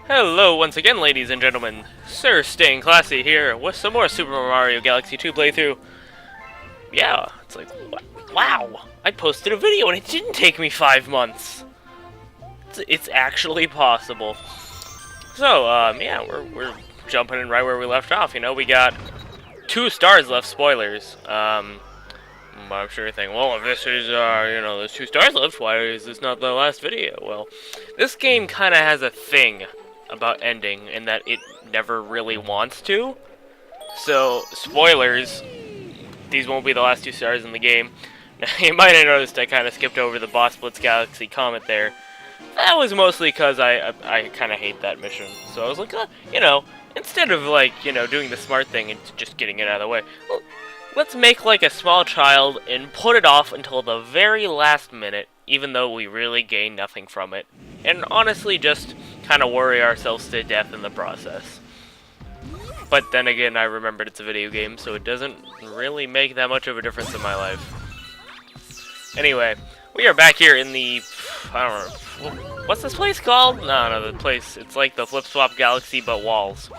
Hello once again, ladies and gentlemen. Sir Staying Classy here with some more Super Mario Galaxy 2 playthrough. Yeah, it's like, wow, I posted a video and it didn't take me 5 months. It's actually possible. So, yeah, we're jumping in right where we left off. You know, we got 2 stars left, spoilers. I'm sure you're thinking, well, if this is, there's 2 stars left, why is this not the last video? Well, this game kind of has a thing about ending in that it never really wants to. So, spoilers, these won't be the last 2 stars in the game. Now, you might have noticed I kind of skipped over the boss Blitz Galaxy Comet there. That was mostly because I kind of hate that mission. So I was like, instead of, doing the smart thing and just getting it out of the way, well, let's make like a small child and put it off until the very last minute, even though we really gain nothing from it. And honestly, just kind of worry ourselves to death in the process. But then again, I remembered it's a video game, so it doesn't really make that much of a difference in my life. Anyway, we are back here in the, I don't know, what's this place called? No, the place, it's like the Flip-Swap Galaxy, but walls.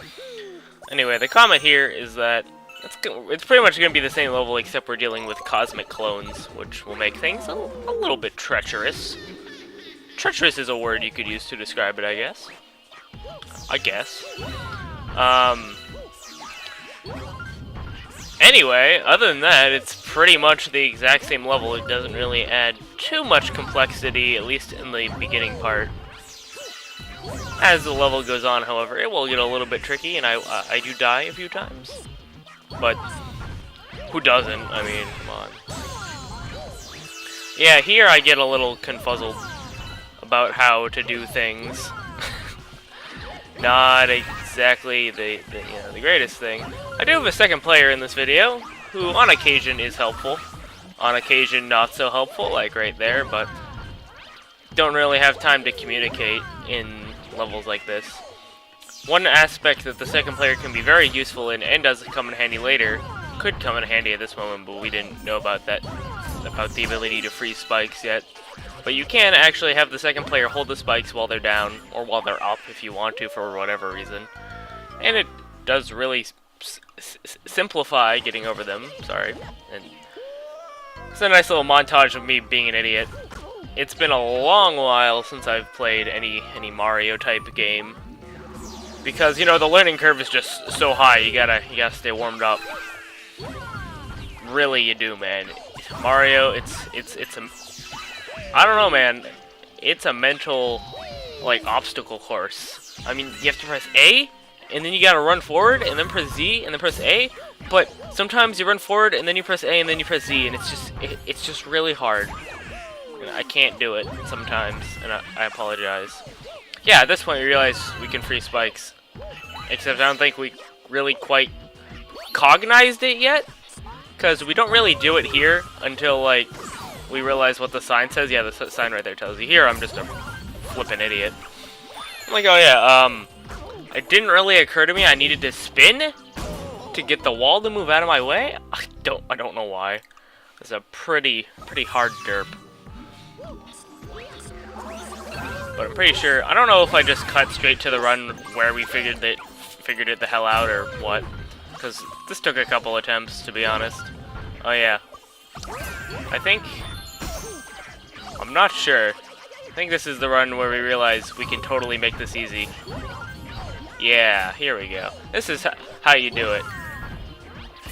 Anyway, the comment here is that it's pretty much going to be the same level, except we're dealing with cosmic clones, which will make things a little bit treacherous. Treacherous is a word you could use to describe it, I guess. Anyway, other than that, it's pretty much the exact same level. It doesn't really add too much complexity, at least in the beginning part. As the level goes on, however, it will get a little bit tricky, and I do die a few times. But who doesn't? I mean, come on. Yeah, here I get a little confuzzled about how to do things. Not exactly the greatest thing. I do have a second player in this video, who on occasion is helpful, on occasion not so helpful, like right there, but don't really have time to communicate in levels like this. One aspect that the second player can be very useful in, and does come in handy later, could come in handy at this moment, but we didn't know about that, about the ability to freeze spikes yet. But you can actually have the second player hold the spikes while they're down, or while they're up if you want to for whatever reason. And it does really simplify getting over them, and it's a nice little montage of me being an idiot. It's been a long while since I've played any Mario type game. Because, the learning curve is just so high, you gotta stay warmed up. Really, you do, man. Mario, it's a, I don't know, man. It's a mental, obstacle course. I mean, you have to press A, and then you gotta run forward, and then press Z, and then press A. But sometimes you run forward, and then you press A, and then you press Z, and it's just really hard. And I can't do it sometimes, and I apologize. Yeah, at this point we realize we can freeze spikes. Except I don't think we really quite cognized it yet. Because we don't really do it here until, we realize what the sign says. Yeah, the sign right there tells you. Here, I'm just a flippin' idiot. I'm like, oh yeah, it didn't really occur to me I needed to spin to get the wall to move out of my way. I don't know why. It's a pretty hard derp. But I'm pretty sure, I don't know if I just cut straight to the run where we figured it the hell out or what. Because this took a couple attempts, to be honest. Oh yeah. I'm not sure. I think this is the run where we realize we can totally make this easy. Yeah, here we go. This is how you do it.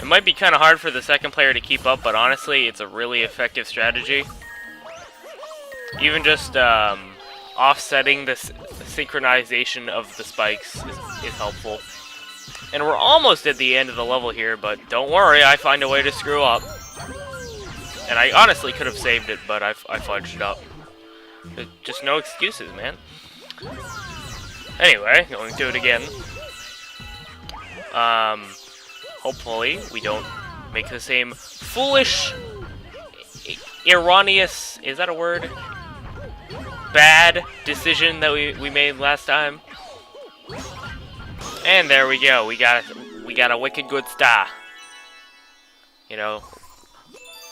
It might be kind of hard for the second player to keep up, but honestly, it's a really effective strategy. Even just, offsetting the synchronization of the spikes is helpful. And we're almost at the end of the level here, but don't worry, I find a way to screw up. And I honestly could have saved it, but I fudged it up. There's just no excuses, man. Anyway, going to do it again. Hopefully we don't make the same foolish, erroneous, is that a word? Bad decision that we made last time. And there we go. We got a wicked good star.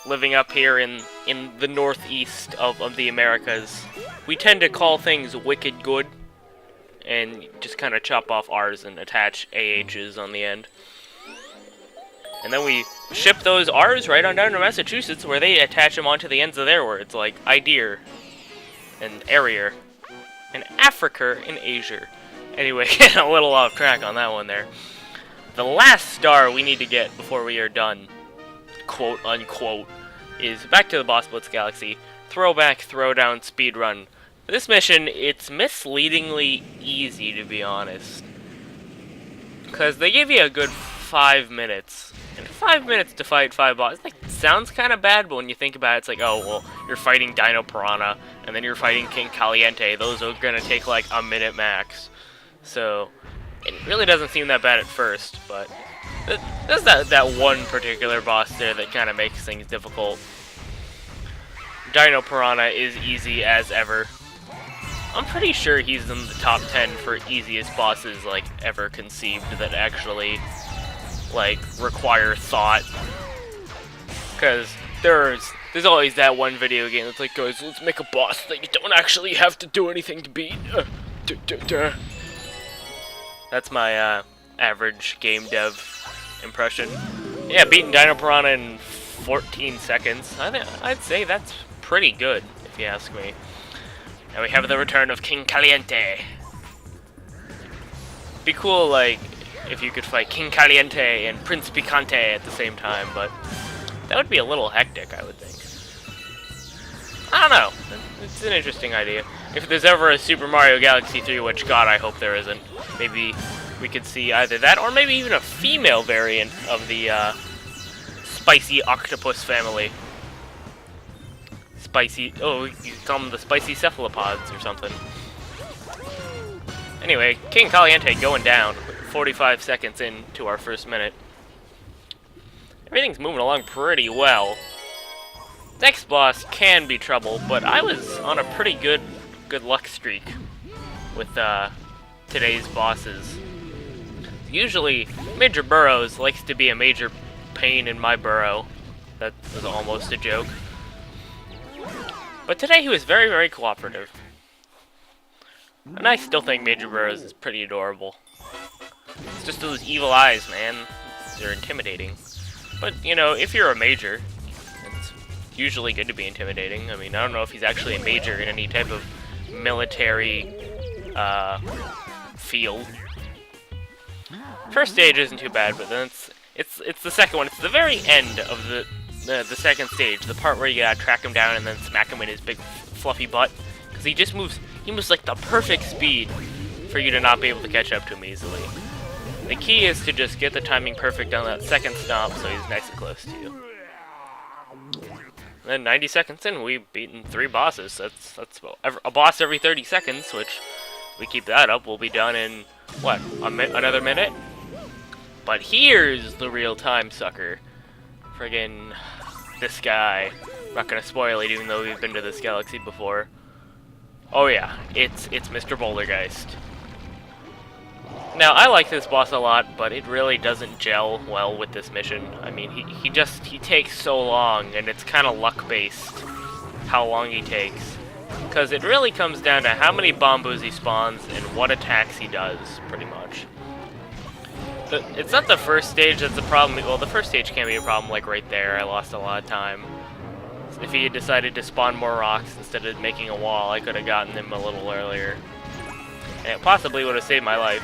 Living up here in the northeast of the Americas, we tend to call things wicked good. and just kind of chop off R's and attach AH's on the end. And then we ship those R's right on down to Massachusetts, where they attach them onto the ends of their words, like Idear, and Arrier, and Africa, and Asia. Anyway, getting a little off track on that one there. The last star we need to get before we are done, quote unquote, is back to the Boss Blitz Galaxy. Throwback, throwdown, speedrun. This mission, it's misleadingly easy, to be honest. Because they give you a good 5 minutes. And 5 minutes to fight 5 bosses, like, sounds kind of bad, but when you think about it, it's like, oh, well, you're fighting Dino Piranha, and then you're fighting King Caliente. Those are going to take, like, a minute max. So, it really doesn't seem that bad at first, but there's that one particular boss there that kind of makes things difficult. Dino Piranha is easy as ever. I'm pretty sure he's in the top 10 for easiest bosses, like, ever conceived that actually, like, require thought. Because there's always that one video game that's like, guys, let's make a boss that you don't actually have to do anything to beat. That's my average game dev impression. Yeah, beating Dino Piranha in 14 seconds. I'd say that's pretty good, if you ask me. And we have the return of King Caliente. Be cool, like, if you could fight King Caliente and Prince Picante at the same time, but that would be a little hectic, I would think. I don't know. It's an interesting idea. If there's ever a Super Mario Galaxy 3, which, God, I hope there isn't, maybe we could see either that or maybe even a female variant of the spicy octopus family. Spicy... Oh, you could call them the spicy cephalopods or something. Anyway, King Caliente going down. 45 seconds into our first minute. Everything's moving along pretty well. Next boss can be trouble, but I was on a pretty good luck streak with today's bosses. Usually, Major Burrows likes to be a major pain in my burrow. That was almost a joke. But today he was very, very cooperative. And I still think Major Burrows is pretty adorable. It's just those evil eyes, man. They're intimidating. But, you know, if you're a major, it's usually good to be intimidating. I mean, I don't know if he's actually a major in any type of military field. First stage isn't too bad, but then it's the second one. It's the very end of the second stage, the part where you gotta track him down and then smack him in his big fluffy butt. Because he just moves, like the perfect speed for you to not be able to catch up to him easily. The key is to just get the timing perfect on that second stomp so he's nice and close to you. And then 90 seconds in, we've beaten 3 bosses. That's about a boss every 30 seconds, which, if we keep that up, we'll be done in, what, another minute? But here's the real time sucker. Friggin' this guy. I'm not gonna spoil it, even though we've been to this galaxy before. Oh yeah, it's Mr. Boulder Geist. Now, I like this boss a lot, but it really doesn't gel well with this mission. I mean, he takes so long, and it's kind of luck-based how long he takes. Because it really comes down to how many bombos he spawns and what attacks he does, pretty much. It's not the first stage that's the problem. Well, the first stage can be a problem, like right there. I lost a lot of time. If he had decided to spawn more rocks instead of making a wall, I could have gotten him a little earlier. And it possibly would have saved my life.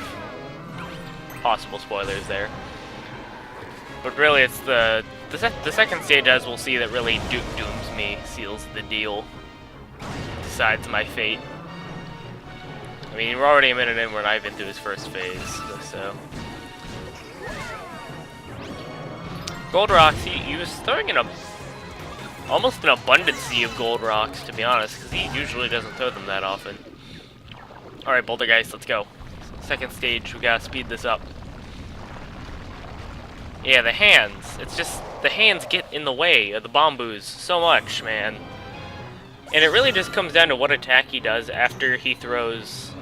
Possible spoilers there. But really, it's the second stage, as we'll see, that really dooms me, seals the deal, decides my fate. I mean, we're already a minute in, we're not even through his first phase, so... Gold rocks, he was throwing in almost an abundance of gold rocks, to be honest, because he usually doesn't throw them that often. Alright, Boulder Geist, let's go. Second stage, we gotta speed this up. Yeah, the hands. It's just, the hands get in the way of the bombos so much, man. And it really just comes down to what attack he does after he throws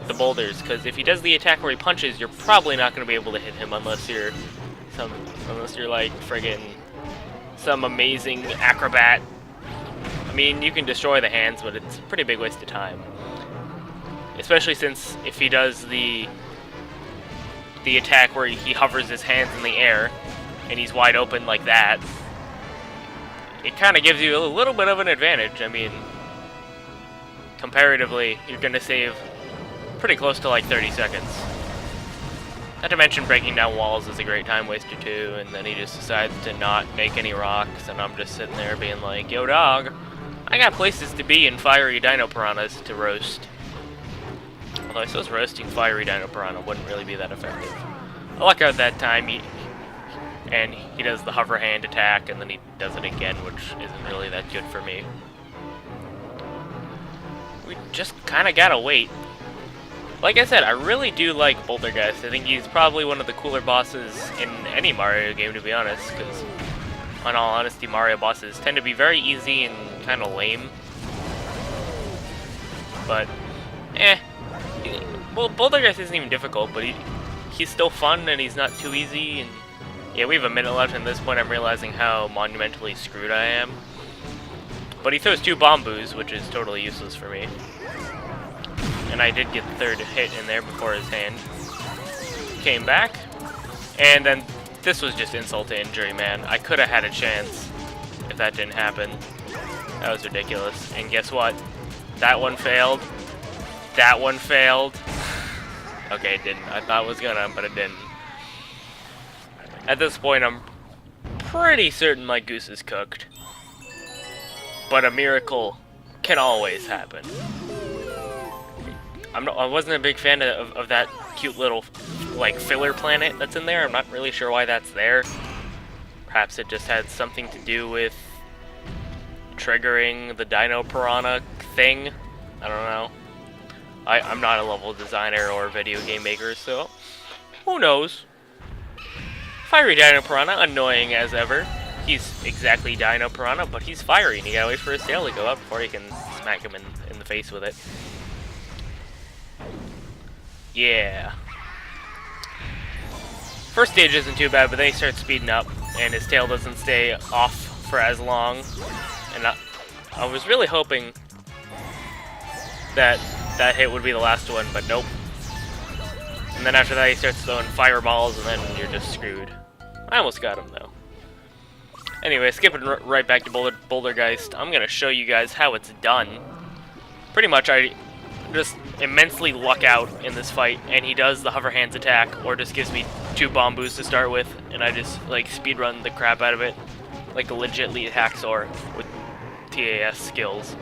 the boulders, because if he does the attack where he punches, you're probably not going to be able to hit him unless you're like friggin' some amazing acrobat. I mean, you can destroy the hands, but it's a pretty big waste of time. especially since if he does the attack where he hovers his hands in the air and he's wide open like that, it kind of gives you a little bit of an advantage. I mean, comparatively, you're going to save pretty close to like 30 seconds. Not to mention breaking down walls is a great time waster too, and then he just decides to not make any rocks, and I'm just sitting there being like, yo dog, I got places to be and fiery dino piranhas to roast. Although I suppose roasting fiery dino piranha wouldn't really be that effective. I luck out that time, he does the hover hand attack, and then he does it again, which isn't really that good for me. We just kind of gotta wait. Like I said, I really do like Boulder Geist. I think he's probably one of the cooler bosses in any Mario game, to be honest, because, in all honesty, Mario bosses tend to be very easy and kind of lame. But, well, Boulder Geist isn't even difficult, but he's still fun and he's not too easy. And yeah, we have a minute left, and at this point I'm realizing how monumentally screwed I am. But he throws 2 Bombus, which is totally useless for me. And I did get the third hit in there before his hand came back. And then this was just insult to injury, man. I could have had a chance if that didn't happen. That was ridiculous. And guess what? That one failed. That one failed. Okay, it didn't. I thought it was gonna, but it didn't. At this point, I'm pretty certain my goose is cooked. But a miracle can always happen. I wasn't a big fan of that cute little, like, filler planet that's in there. I'm not really sure why that's there. Perhaps it just had something to do with triggering the Dino Piranha thing. I don't know. I'm not a level designer or video game maker, so who knows? Fiery Dino Piranha, annoying as ever. He's exactly Dino Piranha, but he's fiery, and you gotta wait for his tail to go up before you can smack him in the face with it. Yeah. First stage isn't too bad, but then he starts speeding up, and his tail doesn't stay off for as long. And I was really hoping that that hit would be the last one, but nope. And then after that he starts throwing fireballs, and then you're just screwed. I almost got him, though. Anyway, skipping right back to Boulder Geist, I'm going to show you guys how it's done. Pretty much, I just immensely luck out in this fight, and he does the hover hands attack, or just gives me 2 Bombus to start with, and I just, like, speedrun the crap out of it, like a legit lead hacksaw with TAS skills.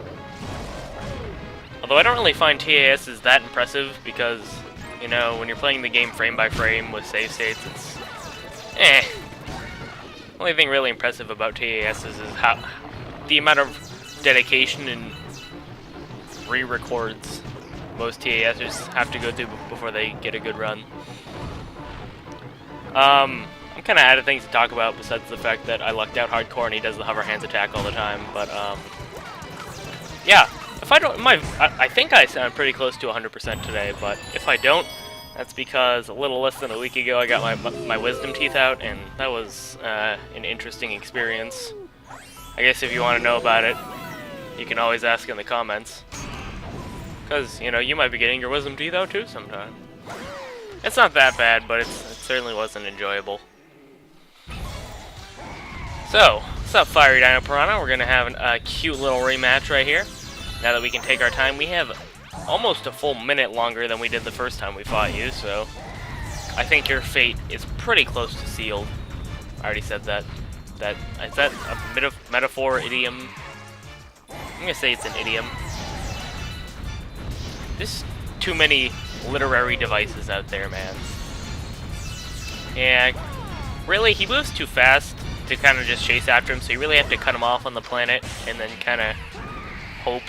Although I don't really find TAS is that impressive, because, you know, when you're playing the game frame by frame with save states, it's The only thing really impressive about TAS is how the amount of dedication and re-records most TASers have to go through before they get a good run. I'm kind of out of things to talk about besides the fact that I lucked out hardcore and he does the hover hands attack all the time. But yeah, if I don't, I think I sound pretty close to 100% today. But if I don't, that's because a little less than a week ago I got my wisdom teeth out, and that was an interesting experience. I guess if you want to know about it, you can always ask in the comments. Because, you know, you might be getting your wisdom teeth out too sometime. It's not that bad, but it certainly wasn't enjoyable. So, what's up, Fiery Dino Piranha? We're going to have a cute little rematch right here. Now that we can take our time, we have almost a full minute longer than we did the first time we fought you, so I think your fate is pretty close to sealed. I already said that. Is that a metaphor, idiom? I'm going to say it's an idiom. There's too many literary devices out there, man. Yeah, really, he moves too fast to kind of just chase after him, so you really have to cut him off on the planet and then kind of hope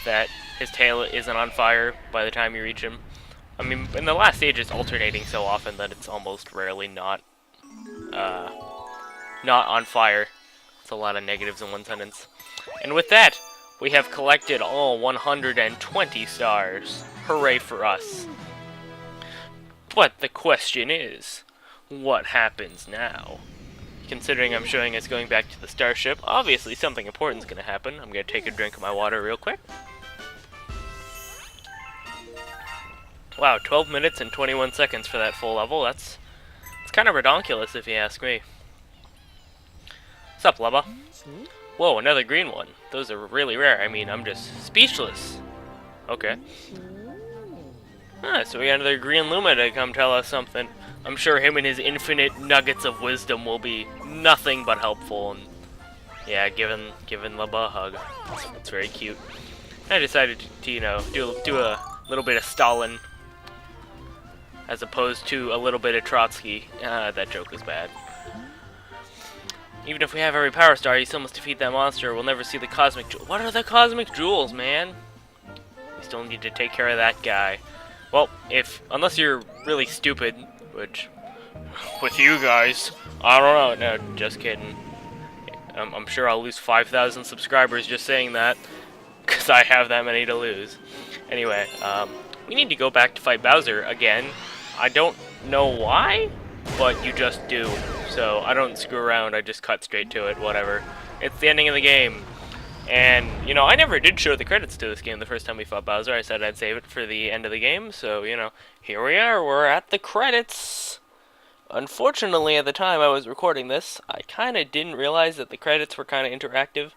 that his tail isn't on fire by the time you reach him. I mean, in the last stage, it's alternating so often that it's almost rarely not on fire. It's a lot of negatives in one sentence. And with that, we have collected all 120 stars. Hooray for us. But the question is, what happens now? Considering I'm showing us going back to the starship, obviously something important is going to happen. I'm going to take a drink of my water real quick. Wow, 12 minutes and 21 seconds for that full level. It's kind of redonkulous if you ask me. What's up, Lubba? Whoa, another green one. Those are really rare. I mean, I'm just speechless. Okay. Ah, so we got another green Luma to come tell us something. I'm sure him and his infinite nuggets of wisdom will be nothing but helpful. And yeah, giving Lubba a hug. It's very cute. I decided to you know, do a little bit of Stalin as opposed to a little bit of Trotsky. That joke was bad. Even if we have every power star, you still must defeat that monster. We'll never see the cosmic jewels. What are the cosmic jewels, man? We still need to take care of that guy. Well, unless you're really stupid, which, with you guys, I don't know. No, just kidding. I'm sure I'll lose 5,000 subscribers just saying that, because I have that many to lose. Anyway, we need to go back to fight Bowser again. I don't know why, but you just do. So I don't screw around, I just cut straight to it, whatever. It's the ending of the game. And, you know, I never did show the credits to this game the first time we fought Bowser. I said I'd save it for the end of the game, so, you know, here we are, we're at the credits. Unfortunately, at the time I was recording this, I kind of didn't realize that the credits were kind of interactive,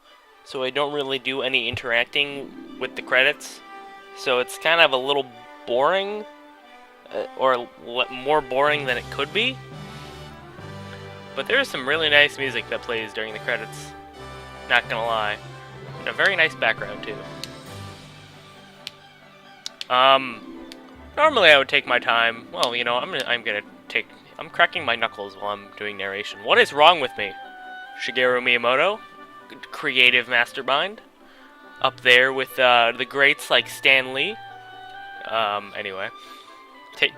so I don't really do any interacting with the credits. So it's kind of a little boring, or more boring than it could be. But there is some really nice music that plays during the credits, not gonna lie. And a very nice background too. Normally I would take my time. Well, you know, I'm cracking my knuckles while I'm doing narration. What is wrong with me? Shigeru Miyamoto, creative mastermind, up there with the greats like Stan Lee. Anyway,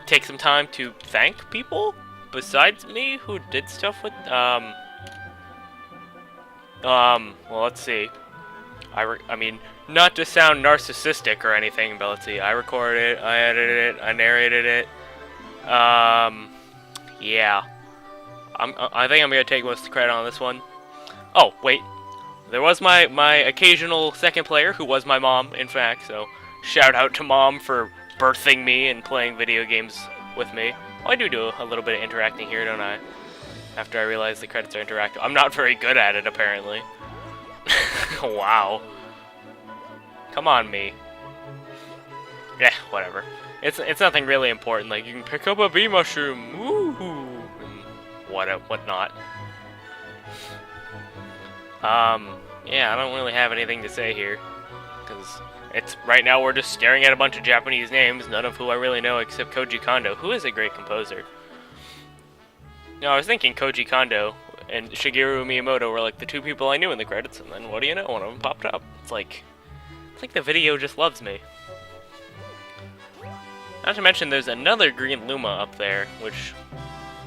take some time to thank people besides me who did stuff with well, let's see. I mean, not to sound narcissistic or anything, but let's see. I recorded it, I edited it, I narrated it. Yeah. I think I'm gonna take most of the credit on this one. Oh, wait. There was my occasional second player, who was my mom, in fact, so shout out to Mom for birthing me and playing video games with me. Well, I do a little bit of interacting here, don't I? After I realize the credits are interactive. I'm not very good at it, apparently. Wow. Come on, me. Yeah, whatever. It's nothing really important. Like, you can pick up a bee mushroom, woohoo, and whatnot. Yeah, I don't really have anything to say here, because right now we're just staring at a bunch of Japanese names, none of who I really know except Koji Kondo, who is a great composer. No, I was thinking Koji Kondo and Shigeru Miyamoto were like the two people I knew in the credits, and then what do you know, one of them popped up. It's like the video just loves me. Not to mention there's another green Luma up there, which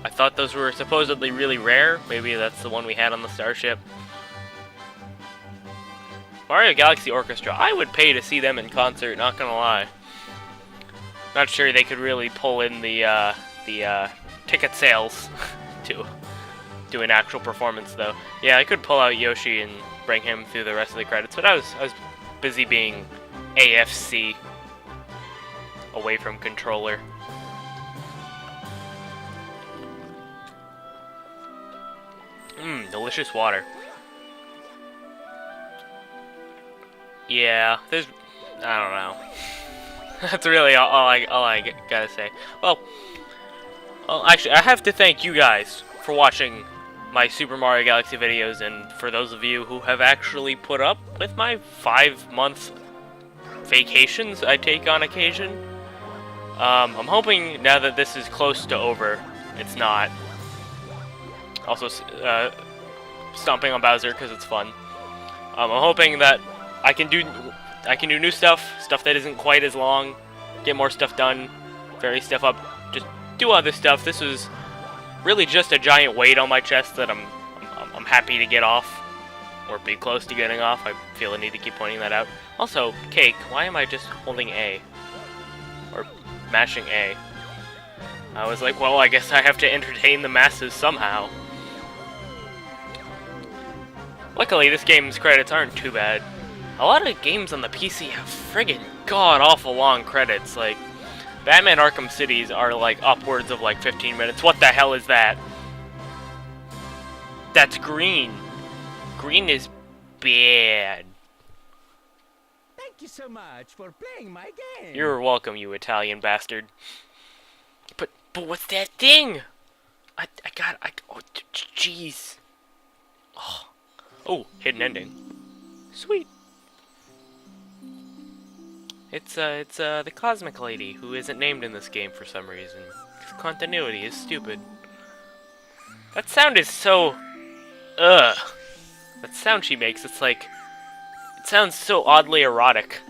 I thought those were supposedly really rare. Maybe that's the one we had on the starship. Mario Galaxy Orchestra. I would pay to see them in concert, not gonna lie. Not sure they could really pull in the ticket sales to do an actual performance, though. Yeah, I could pull out Yoshi and bring him through the rest of the credits, but I was busy being AFC, away from controller. Delicious water. Yeah, I don't know. That's really all I gotta say. Well, actually, I have to thank you guys for watching my Super Mario Galaxy videos, and for those of you who have actually put up with my 5-month vacations I take on occasion. I'm hoping now that this is close to over, it's not. Also, stomping on Bowser because it's fun. I'm hoping that I can do new stuff that isn't quite as long, get more stuff done, vary stuff up, just do other stuff. This was really just a giant weight on my chest that I'm happy to get off, or be close to getting off. I feel a need to keep pointing that out. Also, Cake, why am I just holding A? Or mashing A? I was like, well, I guess I have to entertain the masses somehow. Luckily, this game's credits aren't too bad. A lot of games on the PC have friggin' god-awful long credits. Like, Batman Arkham Cities are like upwards of like 15 minutes. What the hell is that? That's green. Green is bad. Thank you so much for playing my game. You're welcome, you Italian bastard. But what's that thing? Oh, jeez. Oh, hidden ending. Sweet. It's the Cosmic Lady, who isn't named in this game for some reason. 'Cause continuity is stupid. That sound is so... Ugh. That sound she makes, it's like... It sounds so oddly erotic.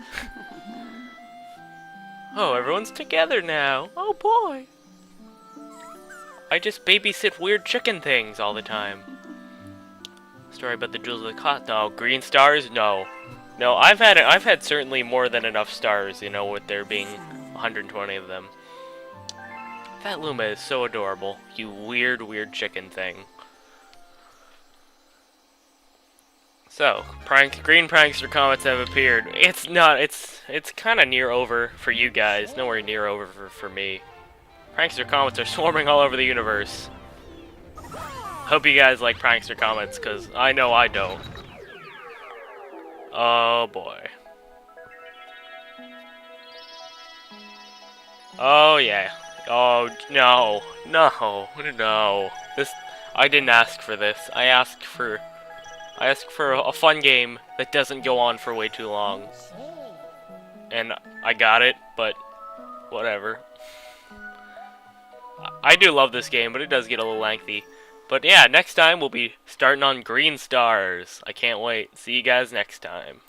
Oh, everyone's together now. Oh boy. I just babysit weird chicken things all the time. Story about the jewels of the cot. No, green stars? No. No, I've had certainly more than enough stars, you know, with there being 120 of them. That Luma is so adorable. You weird, weird chicken thing. So, green prankster comets have appeared. It's kind of near over for you guys. Nowhere near over for me. Prankster comets are swarming all over the universe. Hope you guys like prankster comets, because I know I don't. Oh boy. Oh yeah. Oh no. No. No. I didn't ask for this. I asked for a fun game that doesn't go on for way too long. And I got it, but whatever. I do love this game, but it does get a little lengthy. But yeah, next time we'll be starting on Green Stars. I can't wait. See you guys next time.